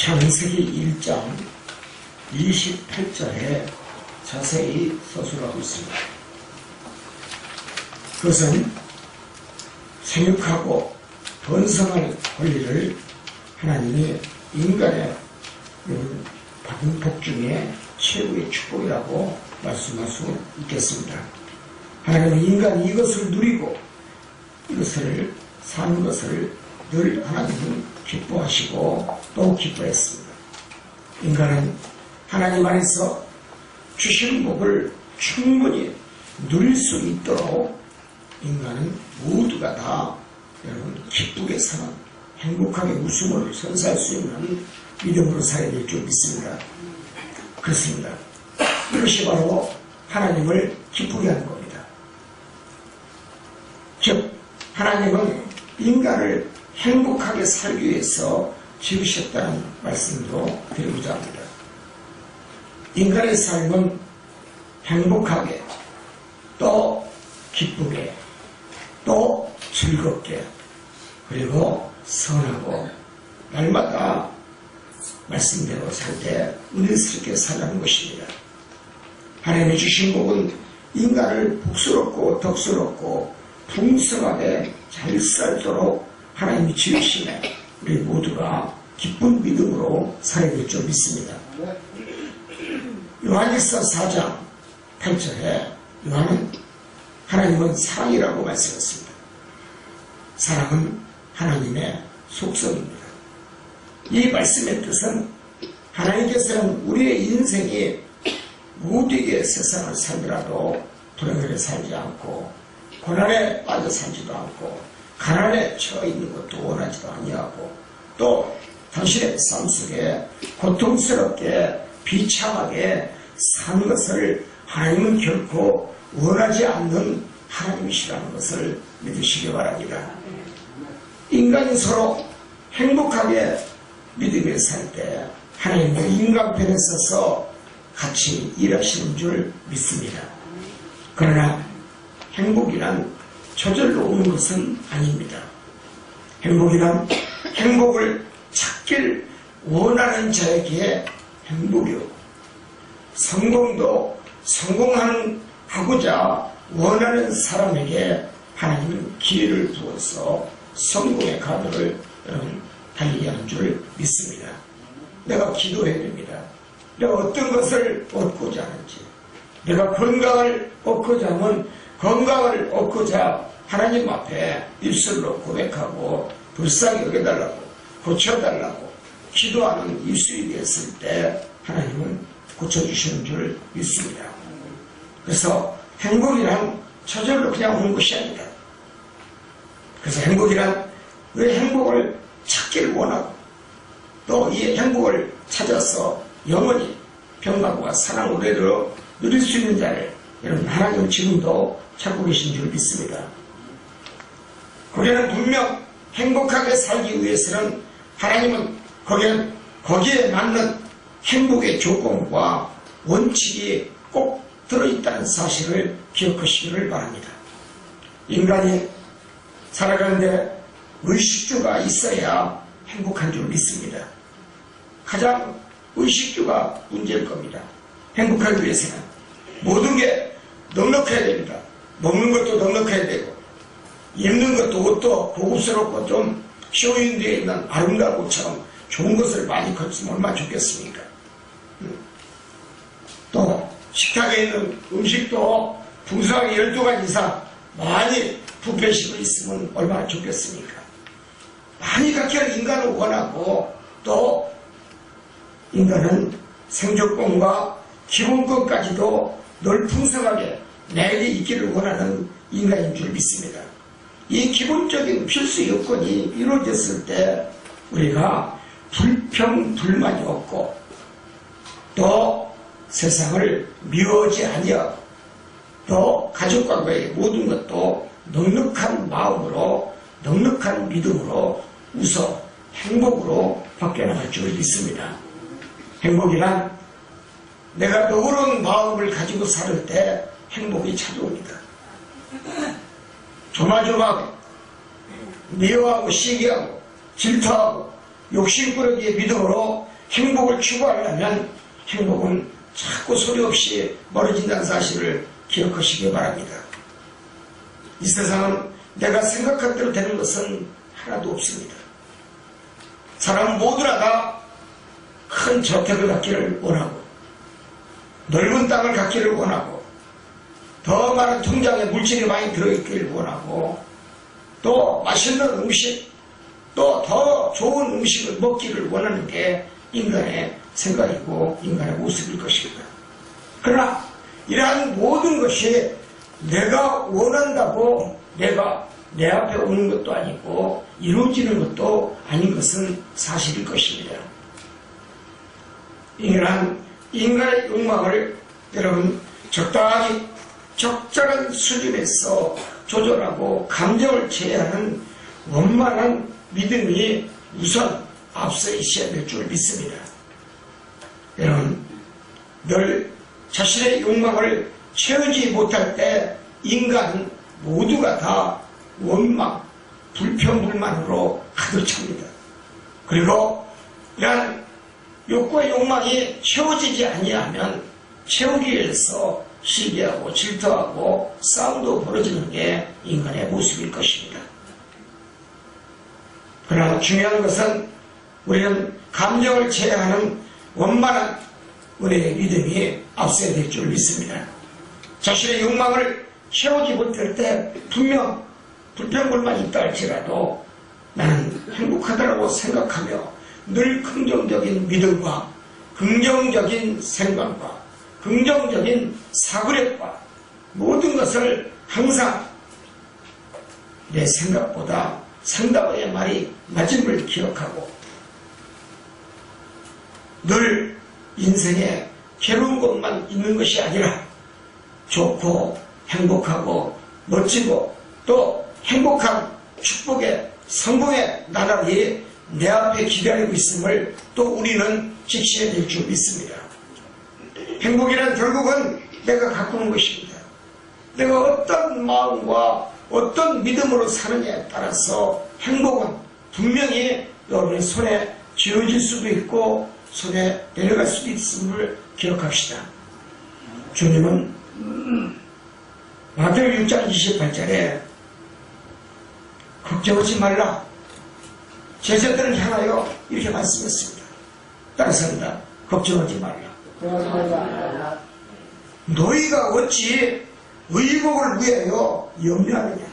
창세기 1장 28절에 자세히 서술하고 있습니다. 그것은 생육하고 번성할 권리를 하나님이 인간에 받은 복 중에 최고의 축복이라고 말씀할 수 있겠습니다. 하나님은 인간이 이것을 누리고 이것을 사는 것을 늘 하나님은 기뻐하시고 또 기뻐했습니다. 인간은 하나님 안에서 주신 복을 충분히 누릴 수 있도록 인간은 모두가 다 여러분 기쁘게 사는 행복하게 웃음을 선사할 수 있는 믿음으로 살아야 될 줄 믿습니다. 그렇습니다. 이것이 바로 하나님을 기쁘게 하는 겁니다. 즉 하나님은 인간을 행복하게 살기 위해서 지으셨다는 말씀도 드리고자 합니다. 인간의 삶은 행복하게 또 기쁘게 또 즐겁게 그리고 선하고 날마다 말씀대로 살 때 은혜스럽게 살라는 것입니다. 하나님이 주신 복은 인간을 복스럽고 덕스럽고 풍성하게 잘 살도록 하나님이 지으시네 우리 모두가 기쁜 믿음으로 살아야 될 줄 믿습니다. 요한일서 4장 8절에 요한은 하나님은 사랑이라고 말씀했습니다. 사랑은 하나님의 속성입니다. 이 말씀의 뜻은 하나님께서는 우리의 인생이 무디게 세상을 살더라도 불행하게 살지 않고 고난에 빠져 살지도 않고 가난에 처해 있는 것도 원하지도 아니하고 또 당신의 삶 속에 고통스럽게 비참하게 사는 것을 하나님은 결코 원하지 않는 하나님이시라는 것을 믿으시기 바랍니다. 인간이 서로 행복하게 믿음에 살 때 하나님은 인간편에 서서 같이 일하시는 줄 믿습니다. 그러나 행복이란 저절로 오는 것은 아닙니다. 행복이란 행복을 찾길 원하는 자에게 행복이요. 성공도 성공하고자 원하는 사람에게 하나님은 기회를 부어서 성공의 가도를 달리게 하는 줄 믿습니다. 내가 기도해야 됩니다. 내가 어떤 것을 얻고자 하는지 내가 건강을 얻고자 하면 건강을 얻고자 하나님 앞에 입술로 고백하고 불쌍히 여겨달라고 고쳐달라고 기도하는 입술이 됐을 때 하나님은 고쳐주시는 줄 믿습니다. 그래서 행복이란 저절로 그냥 오는 것이 아니다. 그래서 행복이란 그 행복을 찾기를 원하고 또 이 행복을 찾아서 영원히 평강과 사랑 우레로 누릴 수 있는 자를 여러분 하나님은 지금도 찾고 계신 줄 믿습니다. 우리는 분명 행복하게 살기 위해서는 하나님은 거기에 맞는 행복의 조건과 원칙이 꼭 들어있다는 사실을 기억하시기를 바랍니다. 인간이 살아가는데 의식주가 있어야 행복한 줄 믿습니다. 가장 의식주가 문제일 겁니다. 행복하기 위해서는 모든 게 넉넉해야 됩니다. 먹는 것도 넉넉해야 되고 입는 것도 옷도 고급스럽고 좀 쇼윈드에 있는 아름다운 옷처럼 좋은 것을 많이 거치면 얼마나 좋겠습니까? 또 식탁에 있는 음식도 풍성하게 12가지 이상 많이 뷔페식으로 있으면 얼마나 좋겠습니까? 많이 갖게 할 인간을 원하고 또 인간은 생존권과 기본권까지도 늘 풍성하게 내게 있기를 원하는 인간인 줄 믿습니다. 이 기본적인 필수 요건이 이루어졌을 때 우리가 불평불만이 없고 또 세상을 미워하지 아니하고 또 가족과의 모든 것도 넉넉한 마음으로 넉넉한 믿음으로 웃어 행복으로 바뀌어나갈 줄 믿습니다. 행복이란 내가 너그러운 마음을 가지고 살 때 행복이 찾아옵니다. 조마조마하고 미워하고 시기하고 질투하고 욕심꾸러기의 믿음으로 행복을 추구하려면 행복은 자꾸 소리 없이 멀어진다는 사실을 기억하시기 바랍니다. 이 세상은 내가 생각한 대로 되는 것은 하나도 없습니다. 사람 모두나 다 큰 저택을 갖기를 원하고 넓은 땅을 갖기를 원하고 더 많은 통장에 물질이 많이 들어있기를 원하고 또 맛있는 음식 또 더 좋은 음식을 먹기를 원하는 게 인간의 생각이고 인간의 모습일 것입니다. 그러나 이러한 모든 것이 내가 원한다고 내가 내 앞에 오는 것도 아니고 이루어지는 것도 아닌 것은 사실일 것입니다. 이러한 인간의 욕망을 여러분 적당히 적절한 수준에서 조절하고 감정을 제어하는 원만한 믿음이 우선 앞서 있어야 될 줄 믿습니다. 여러분 늘 자신의 욕망을 채우지 못할 때 인간 모두가 다 원망, 불평불만으로 가득 찹니다. 그리고 이러한 욕구와 욕망이 채워지지 아니하면 채우기 위해서 시기하고 질투하고 싸움도 벌어지는 게 인간의 모습일 것입니다. 그러나 중요한 것은 우리는 감정을 제어하는 원만한 우리의 믿음이 앞서야 될 줄 믿습니다. 자신의 욕망을 채우지 못할 때 분명 불평불만이 있다 할지라도 나는 행복하다고 생각하며 늘 긍정적인 믿음과 긍정적인 생각과 긍정적인 사고력과 모든 것을 항상 내 생각보다 상대방의 말이 맞음을 기억하고 늘 인생에 괴로운 것만 있는 것이 아니라 좋고 행복하고 멋지고 또 행복한 축복의 성공의 나날이 내 앞에 기다리고 있음을 또 우리는 지켜야 될 줄 믿습니다. 행복이란 결국은 내가 갖고 오는 것입니다. 내가 어떤 마음과 어떤 믿음으로 사느냐에 따라서 행복은 분명히 여러분의 손에 쥐어질 수도 있고 손에 내려갈 수도 있음을 기억합시다. 주님은 마태복음 6장 28절에 걱정하지 말라 제자들을 향하여 이렇게 말씀했습니다. 따라서입니다. 걱정하지 말라. 너희가 어찌 의복을 위하여 염려하느냐.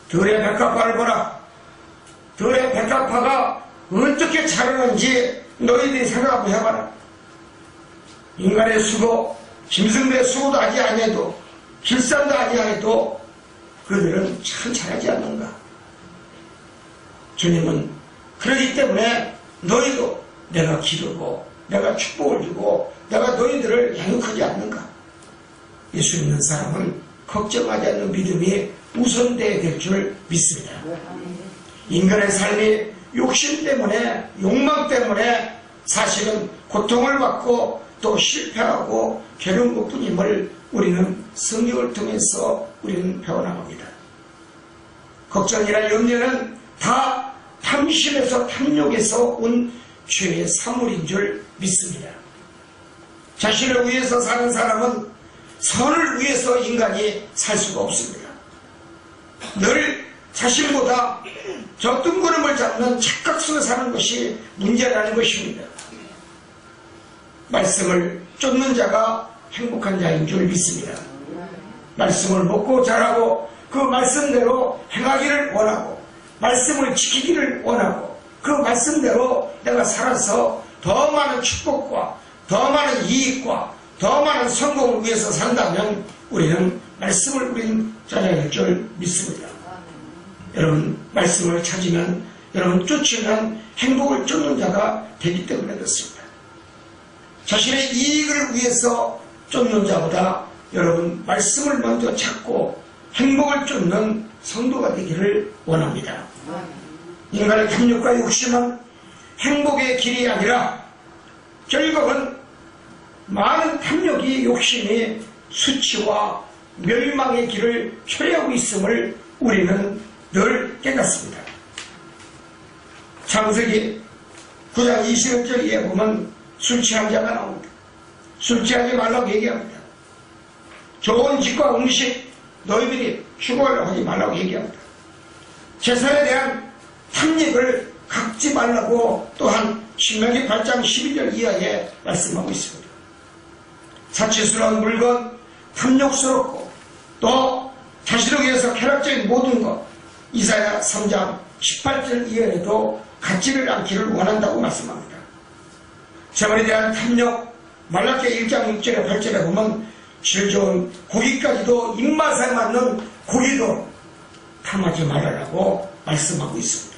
들의 백합화를 보라. 들의 백합화가 어떻게 자라는지 너희들이 생각 한번 해봐라. 인간의 수고, 짐승들의 수고도 하지 아니해도 길쌈도 아니해도 그들은 참 잘하지 않는가. 주님은 그러기 때문에 너희도 내가 기르고 내가 축복을 주고 내가 너희들을 양육하지 않는가. 예수 믿는 사람은 걱정하지 않는 믿음이 우선되어야 될 줄 믿습니다. 인간의 삶이 욕심 때문에 욕망 때문에 사실은 고통을 받고 또 실패하고 괴로운 것뿐임을 우리는 성경을 통해서 우리는 배워나갑니다. 걱정이나 염려는 다 탐심에서 탐욕에서 온 죄의 사물인 줄 믿습니다. 자신을 위해서 사는 사람은 선을 위해서 인간이 살 수가 없습니다. 늘 자신보다 저 뜬구름을 잡는 착각 속에 사는 것이 문제라는 것입니다. 말씀을 쫓는 자가 행복한 자인 줄 믿습니다. 말씀을 먹고 자라고 그 말씀대로 행하기를 원하고 말씀을 지키기를 원하고 그 말씀대로 내가 살아서 더 많은 축복과 더 많은 이익과 더 많은 성공을 위해서 산다면 우리는 말씀을 우리는 찾아야 할 줄 믿습니다. 여러분 말씀을 찾으면 여러분 쫓으면 행복을 쫓는 자가 되기 때문에 그렇습니다. 자신의 이익을 위해서 쫓는 자보다 여러분 말씀을 먼저 찾고 행복을 쫓는 성도가 되기를 원합니다. 인간의 탐욕과 욕심은 행복의 길이 아니라 결국은 많은 탐욕이 욕심이 수치와 멸망의 길을 초래하고 있음을 우리는 늘 깨닫습니다. 창세기 9장 21절에 보면 술 취한 자가 나옵니다. 술 취하지 말라고 얘기합니다. 좋은 집과 음식 너희들이 추구하려고 하지 말라고 얘기합니다. 재산에 대한 탐닉을 갖지 말라고 또한 신명기 8장 12절 이하에 말씀하고 있습니다. 사치스러운 물건, 탐욕스럽고 또 자신을 위해서 쾌락적인 모든 것, 이사야 3장 18절 이하에도 갖지를 않기를 원한다고 말씀합니다. 재물에 대한 탐욕, 말라기 1장 6절에 8절에 보면 질 좋은 고기까지도 입맛에 맞는 고기도 탐하지 말라고 말씀하고 있습니다.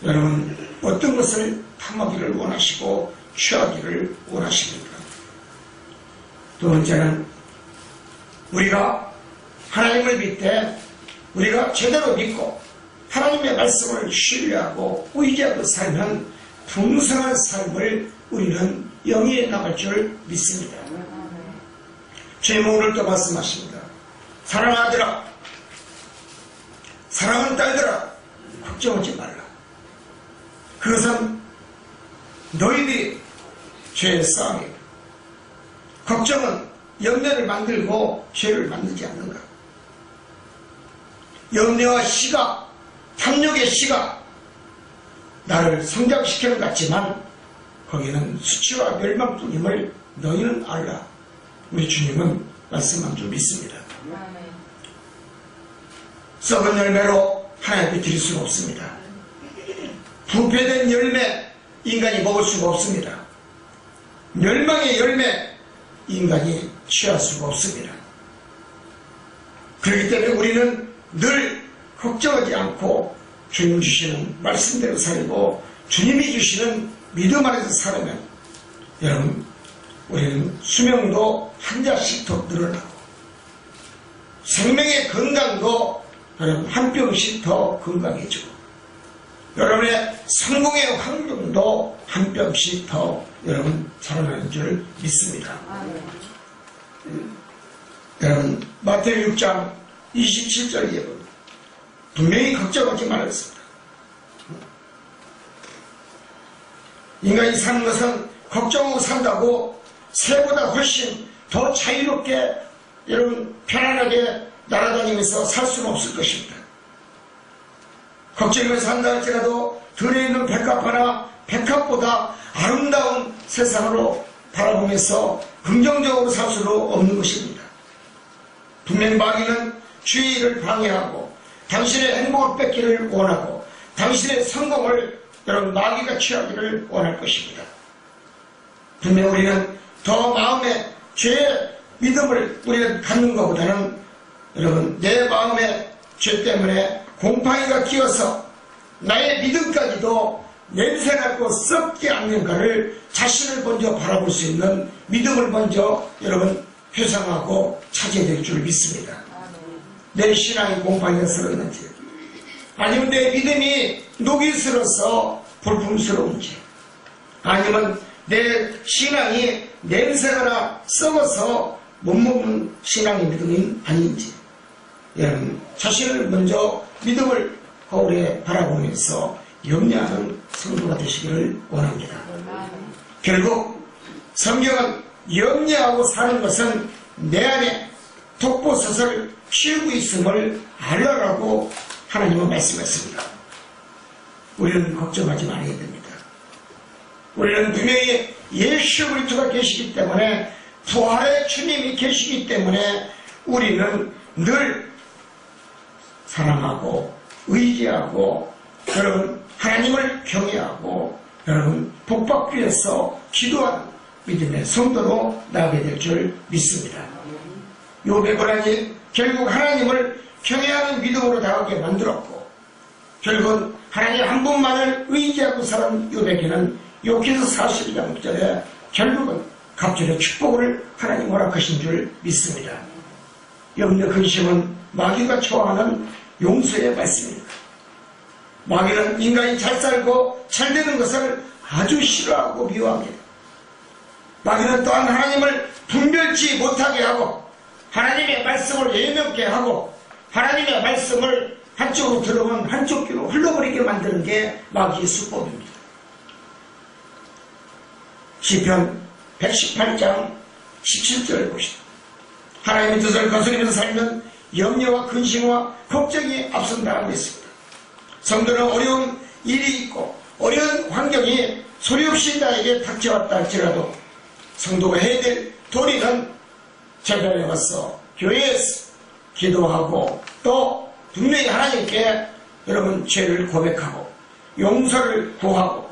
여러분, 어떤 것을 탐하기를 원하시고 취하기를 원하십니까? 두 번째는 우리가 하나님을 믿되 우리가 제대로 믿고 하나님의 말씀을 신뢰하고 의지하고 살면 풍성한 삶을 우리는 영위해 나갈 줄 믿습니다. 주님은 오늘 또 말씀하십니다. 사랑하더라, 사랑하는 딸들아, 걱정하지 말라. 그것은 너희들이 죄의 싸움이고 걱정은 염려를 만들고 죄를 만들지 않는가. 염려와 시각, 탐욕의 시각 나를 성장시키는 것 같지만 거기는 수치와 멸망뿐임을 너희는 알라. 우리 주님은 말씀한 줄 믿습니다. 썩은 열매로 하나님께 드릴 수가 없습니다. 부패된 열매 인간이 먹을 수가 없습니다. 멸망의 열매 인간이 취할 수가 없습니다. 그렇기 때문에 우리는 늘 걱정하지 않고 주님 주시는 말씀대로 살고 주님이 주시는 믿음 안에서 살면 여러분 우리는 수명도 한 자씩 더 늘어나고 생명의 건강도 여러분 한 뼘씩 더 건강해지고 여러분의 성공의 환경도 한 뼘씩 더 여러분 살아나는 줄 믿습니다. 여러분 마태복음 6장 27절에 보면 분명히 걱정하지 말았습니다. 인간이 사는 것은 걱정하고 산다고 새보다 훨씬 더 자유롭게 여러분 편안하게 날아다니면서 살 수는 없을 것입니다. 걱정하면서 산다 할지라도 들에 있는 백합 하나 백합보다 아름다운 세상으로 바라보면서 긍정적으로 살 수는 없는 것입니다. 분명 마귀는 주의 일을 방해하고 당신의 행복을 뺏기를 원하고 당신의 성공을 여러분 마귀가 취하기를 원할 것입니다. 분명 우리는 더 마음에 죄의 믿음을 우리는 갖는 것보다는 여러분 내 마음에 죄 때문에 곰팡이가 끼어서 나의 믿음까지도 냄새나고 썩지 않는가를 자신을 먼저 바라볼 수 있는 믿음을 먼저 여러분 회상하고 찾아야 될 줄 믿습니다. 내 신앙이 곰팡이가 슬었는지 아니면 내 믿음이 녹이 슬어서 볼품스러운지 아니면 내 신앙이 냄새가 썩어서 못 먹는 신앙의 믿음이 아닌지 여러분 자신을 먼저 믿음을 거울에 바라보면서 염려하는 성도가 되시기를 원합니다. 결국 성경은 염려하고 사는 것은 내 안에 독보섯을 키우고 있음을 알라라고 하나님은 말씀했습니다. 우리는 걱정하지 말아야 됩니다. 우리는 분명히 예수 그리스도가 계시기 때문에 부활의 주님이 계시기 때문에 우리는 늘 사랑하고 의지하고 여러분 하나님을 경외하고 여러분 복받기 위해서 기도하는 믿음의 성도로 나가게 될 줄 믿습니다. 욥의 고난이 결국 하나님을 경외하는 믿음으로 나가게 만들었고 결국 하나님 한 분만을 의지하고 살은 욥에게는 욥기서 42장 6절에 결국은 갑절의 축복을 하나님 허락하신 줄 믿습니다. 염려 근심은 마귀가 좋아하는 용서의 말씀입니다. 마귀는 인간이 잘 살고 잘 되는 것을 아주 싫어하고 미워합니다. 마귀는 또한 하나님을 분별치 못하게 하고 하나님의 말씀을 예명케 하고 하나님의 말씀을 한쪽으로 들어오면 한쪽 귀로 흘러버리게 만드는 게 마귀의 수법입니다. 시편 118장 17절을 보시다. 하나님의 뜻을 거스리면서 살면 염려와 근심과 걱정이 앞선다고 했습니다. 성도는 어려운 일이 있고 어려운 환경이 소리 없이 나에게 닥쳐왔다 할지라도 성도가 해야 될 도리는 제자리에 와서 교회에서 기도하고 또 분명히 하나님께 여러분 죄를 고백하고 용서를 구하고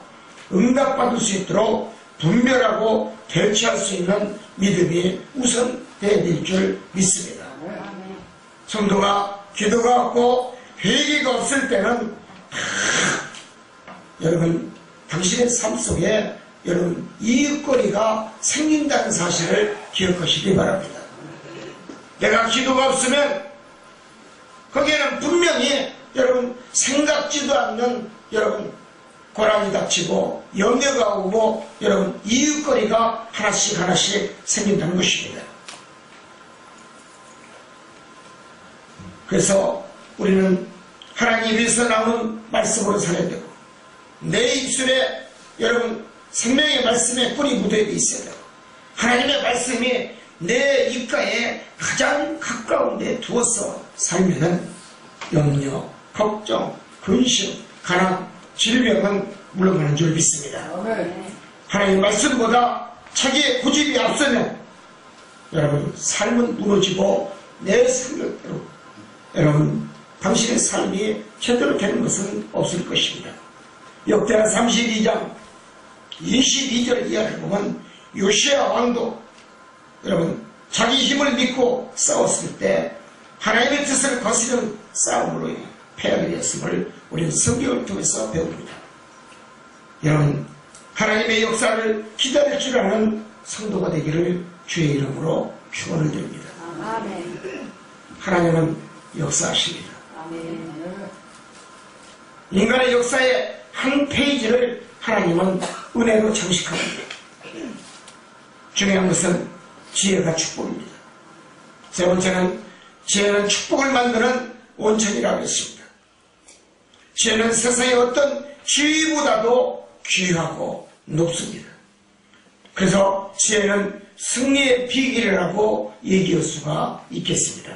응답받을 수 있도록 분별하고 대처할 수 있는 믿음이 우선되어야 될 줄 믿습니다. 성도가 기도가 없고 회개가 없을 때는 여러분 당신의 삶 속에 여러분 이익거리가 생긴다는 사실을 기억하시기 바랍니다. 내가 기도가 없으면 거기에는 분명히 여러분 생각지도 않는 여러분 고난이 닥치고 염려가 오고 여러분 이익거리가 하나씩 생긴다는 것입니다. 그래서 우리는 하나님 입에서 나오는 말씀으로 살아야 되고 내 입술에 여러분 생명의 말씀에 뿌리 묻어야 있어야 되고 하나님의 말씀이 내 입가에 가장 가까운 데 두어서 살면은 염려, 걱정, 근심, 가난, 질병은 물러가는 줄 믿습니다. 하나님 말씀보다 자기의 고집이 앞서면 여러분 삶은 무너지고 내 생각대로 여러분 당신의 삶이 제대로 되는 것은 없을 것입니다. 역대하 32장 22절 이하를 보면 요시야 왕도 여러분 자기 힘을 믿고 싸웠을 때 하나님의 뜻을 거스르는 싸움으로 패하게 되었음을 우리는 성경을 통해서 배웁니다. 여러분 하나님의 역사를 기다릴 줄 아는 성도가 되기를 주의 이름으로 축원을 드립니다. 하나님은 역사하십니다. 인간의 역사의 한 페이지를 하나님은 은혜로 장식합니다. 중요한 것은 지혜가 축복입니다. 세 번째는 지혜는 축복을 만드는 원천이라고 했습니다. 지혜는 세상의 어떤 지위보다도 귀하고 높습니다. 그래서 지혜는 승리의 비결이라고 얘기할 수가 있겠습니다.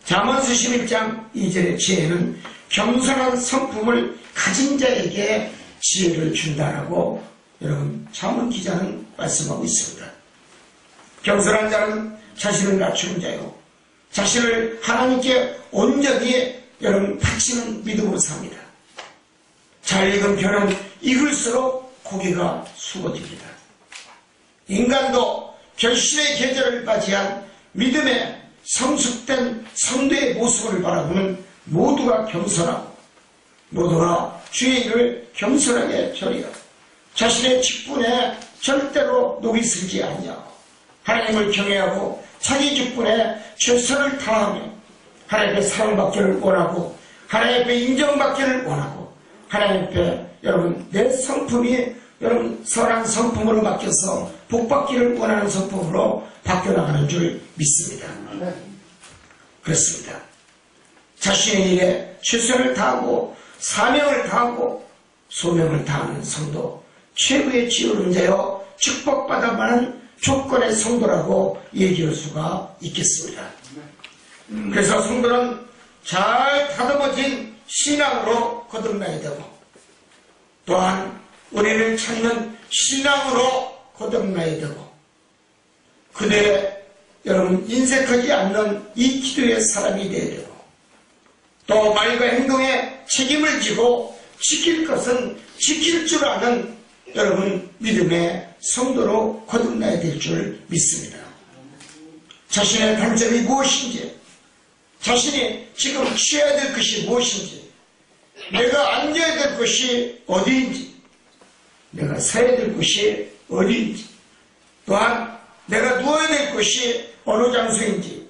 잠언 11장 2절의 지혜는 겸손한 성품을 가진 자에게 지혜를 준다라고 여러분 잠언 기자는 말씀하고 있습니다. 겸손한 자는 자신을 낮추는 자요 자신을 하나님께 온전히 여러분 바치는 믿음으로 삽니다. 잘 익은 벼는 익을수록 고기가 수고집니다. 인간도 결실의 계절을 맞이한 믿음의 성숙된 성도의 모습을 바라보는 모두가 겸손하고 모두가 주의 일을 겸손하게 처리하고 자신의 직분에 절대로 녹이 슬지 아니하고 하나님을 경외하고 자기 직분에 최선을 다하며 하나님의 사랑받기를 원하고 하나님 앞에 인정받기를 원하고 하나님 앞에 여러분 내 성품이 여러분 선한 성품으로 바뀌어서 복받기를 원하는 성품으로 바뀌어나가는 줄 믿습니다. 그렇습니다. 자신의 일에 최선을 다하고 사명을 다하고 소명을 다하는 성도 최고의 지혜로운 자여 축복받아만한 조건의 성도라고 얘기할 수가 있겠습니다. 그래서 성도는 잘 다듬어진 신앙으로 거듭나야 되고 또한 은혜를 찾는 신앙으로 거듭나야 되고 그대의 여러분 인색하지 않는 이 기도의 사람이 되어야 되고 또 말과 행동에 책임을 지고 지킬 것은 지킬 줄 아는 여러분 믿음의 성도로 거듭나야 될 줄 믿습니다. 자신의 단점이 무엇인지 자신이 지금 취해야 될 것이 무엇인지 내가 앉아야 될 것이 어디인지 내가 서야 될 곳이 어디인지 또한 내가 누워야 될 곳이 어느 장소인지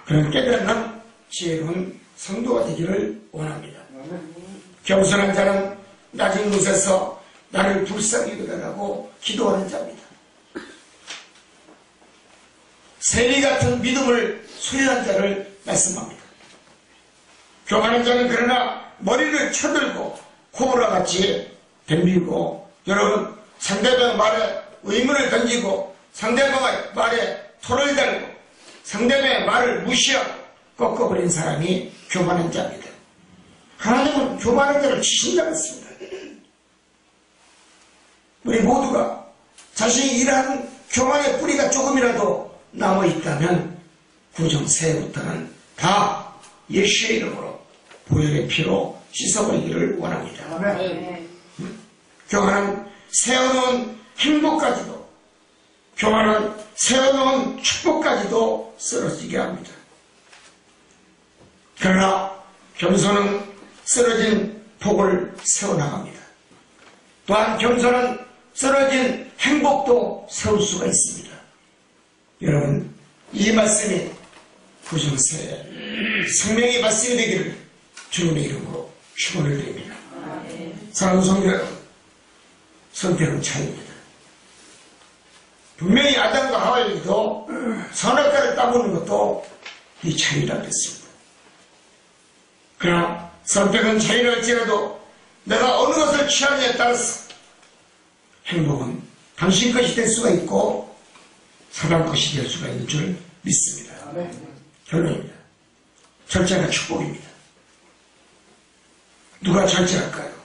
그런 깨닫는 지혜로운 성도가 되기를 원합니다. 겸손한 자는 낮은 곳에서 나를 불쌍히 여겨달라고 기도하는 자입니다. 세리 같은 믿음을 소유한 자를 말씀합니다. 교만한 자는 그러나 머리를 쳐들고 코브라 같이 덤비고 여러분 상대방 말에 의문을 던지고 상대방의 말에 토를 달고 상대방의 말을 무시하고 꺾어버린 사람이 교만한 자입니다. 하나님은 교만한 자를 치신다고 했습니다. 우리 모두가 자신이 일하는 교만의 뿌리가 조금이라도 남아있다면 구정새해부터는 다 예수의 이름으로 보혈의 피로 씻어버리기를 원합니다. 교만은 세워놓은 행복까지도, 교만은 세워놓은 축복까지도 쓰러지게 합니다. 그러나 겸손은 쓰러진 복을 세워나갑니다. 또한 겸손은 쓰러진 행복도 세울 수가 있습니다. 여러분, 이 말씀이 구정새해 생명의 말씀이 되기를 주님의 이름으로 축원을 드립니다. 사랑하는 성도 여러분, 선택은 차이입니다. 분명히 아담과 하와에도 선악과를 따보는 것도 이 차이라고 했습니다. 그러나 선택은 차이라 할지라도 내가 어느 것을 취하느냐에 따라서 행복은 당신 것이 될 수가 있고 사람 것이 될 수가 있는 줄 믿습니다. 결론입니다. 절제가 축복입니다. 누가 절제할까요?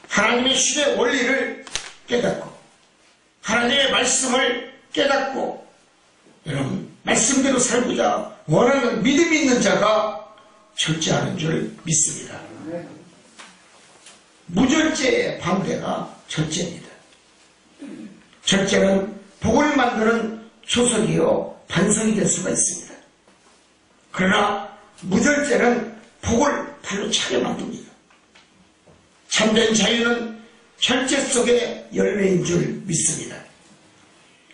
하나님의 신의 원리를 깨닫고 하나님의 말씀을 깨닫고 여러분 말씀대로 살고자 원하는 믿음이 있는 자가 절제하는 줄 믿습니다. 무절제의 반대가 절제입니다. 절제는 복을 만드는 초석이요 반성이 될 수가 있습니다. 그러나 무절제는 복을 발로 차게 만듭니다. 참된 자유는 절제 속의 열매인 줄 믿습니다.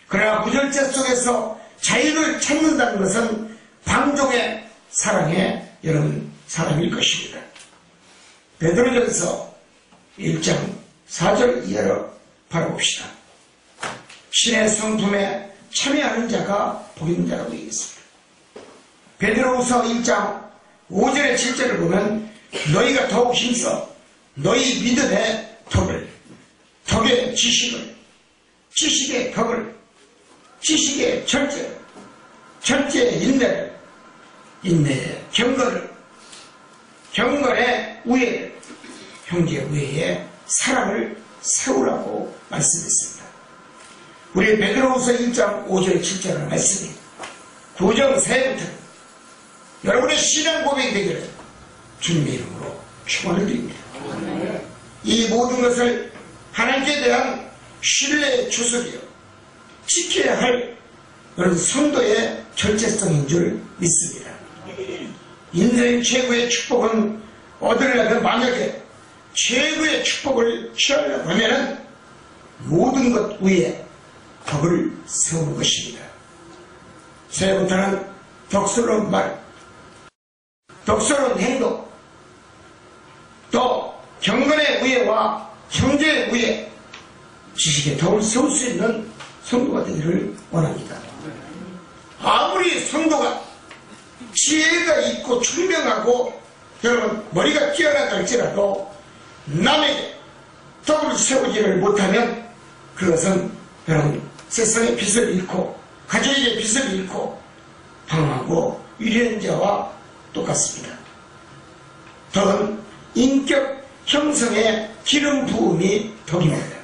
그러나 무절제 속에서 자유를 찾는다는 것은 방종의 사랑의 여러분 사람일 것입니다. 베드로전서 1장 4절 이하로 바라봅시다. 신의 성품에 참여하는 자가 복 있는 자라고 얘기했습니다. 베드로후서 1장 5절에 7절을 보면 너희가 더욱 힘써 너희 믿음의 덕을, 덕의 지식을, 지식의 덕을, 지식의 절제, 절제의 인내를, 인내의 경건을, 경건의 우애를, 형제의 우애의 사랑을 세우라고 말씀했습니다. 우리 베드로후서 1장 5절 7절의 말씀이 구정새해부터 여러분의 신앙 고백이 되기를 주님의 이름으로 축원을 드립니다. 이 모든 것을 하나님께 대한 신뢰의 주석이요 지켜야 할 그런 성도의 절제성인 줄 믿습니다. 인생 최고의 축복은 얻으려면 만약에 최고의 축복을 취하려고 하면 모든 것 위에 덕을 세우는 것입니다. 새해부터는 덕스러운 말, 덕스러운 행동, 또 경건의 우애와 형제의 우애, 지식의 덕을 세울 수 있는 성도가 되기를 원합니다. 아무리 성도가 지혜가 있고 총명하고 여러분 머리가 뛰어나다 할지라도 남에게 덕을 세우지를 못하면 그것은 여러분 세상의 빛을 잃고 가족에게 빛을 잃고 방황하고 유리한 자와 똑같습니다. 덕은 인격 형성의 기름 부음이 덕입니다.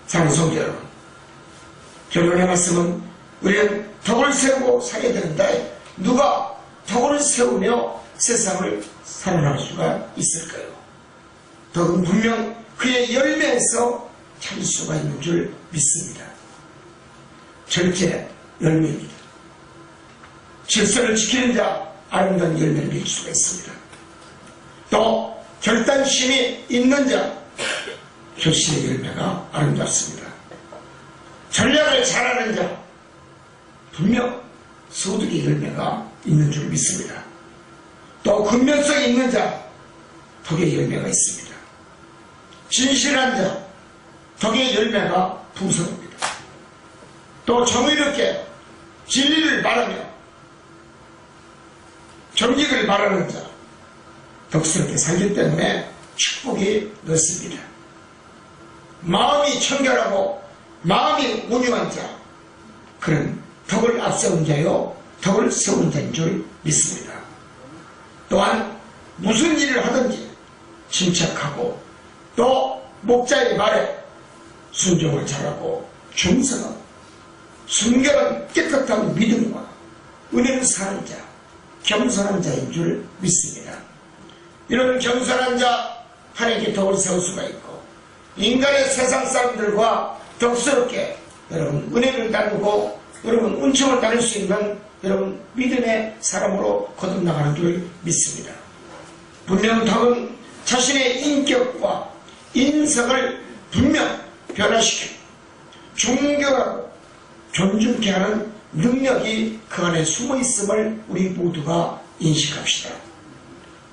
사랑하는 성도 여러분, 결론의 말씀은 우리는 덕을 세우고 살아야 되는데 누가 덕을 세우며 세상을 살아날 수가 있을까요? 덕은 분명 그의 열매에서 찾을 수가 있는 줄 믿습니다. 절제 열매입니다. 질서를 지키는 자 아름다운 열매를 맺을 수가 있습니다. 또 결단심이 있는 자 결실의 열매가 아름답습니다. 전략을 잘하는 자 분명 소득의 열매가 있는 줄 믿습니다. 또 근면성이 있는 자 덕의 열매가 있습니다. 진실한 자 덕의 열매가 풍성합니다. 또 정의롭게 진리를 말하며 정직을 말하는 자 덕스럽게 살기 때문에 축복이 넓습니다. 마음이 청결하고 마음이 온유한 자, 그런 덕을 앞세운 자요 덕을 세운 자인 줄 믿습니다. 또한 무슨 일을 하든지 침착하고 또 목자의 말에 순종을 잘하고 충성하고 순결한 깨끗한 믿음과 은혜를 사는 자, 겸손한 자인 줄 믿습니다. 이런 겸손한 자, 하나님께 덕을 세울 수가 있고 인간의 세상 사람들과 덕스럽게 여러분 은혜를 나누고 여러분 은총을 나눌 수 있는 여러분 믿음의 사람으로 거듭나가는 줄 믿습니다. 분명 덕은 자신의 인격과 인성을 분명 변화시키고 존경하고 존중케 하는 능력이 그 안에 숨어 있음을 우리 모두가 인식합시다.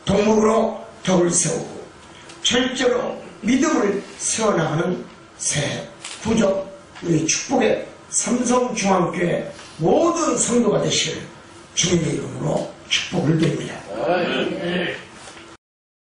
동목으로 덕을 세우고 철저로 믿음을 세워나가는 새해 구적 우리 축복의 삼성중앙교회 모든 성도가 되실 주님의 이름으로 축복을 드립니다.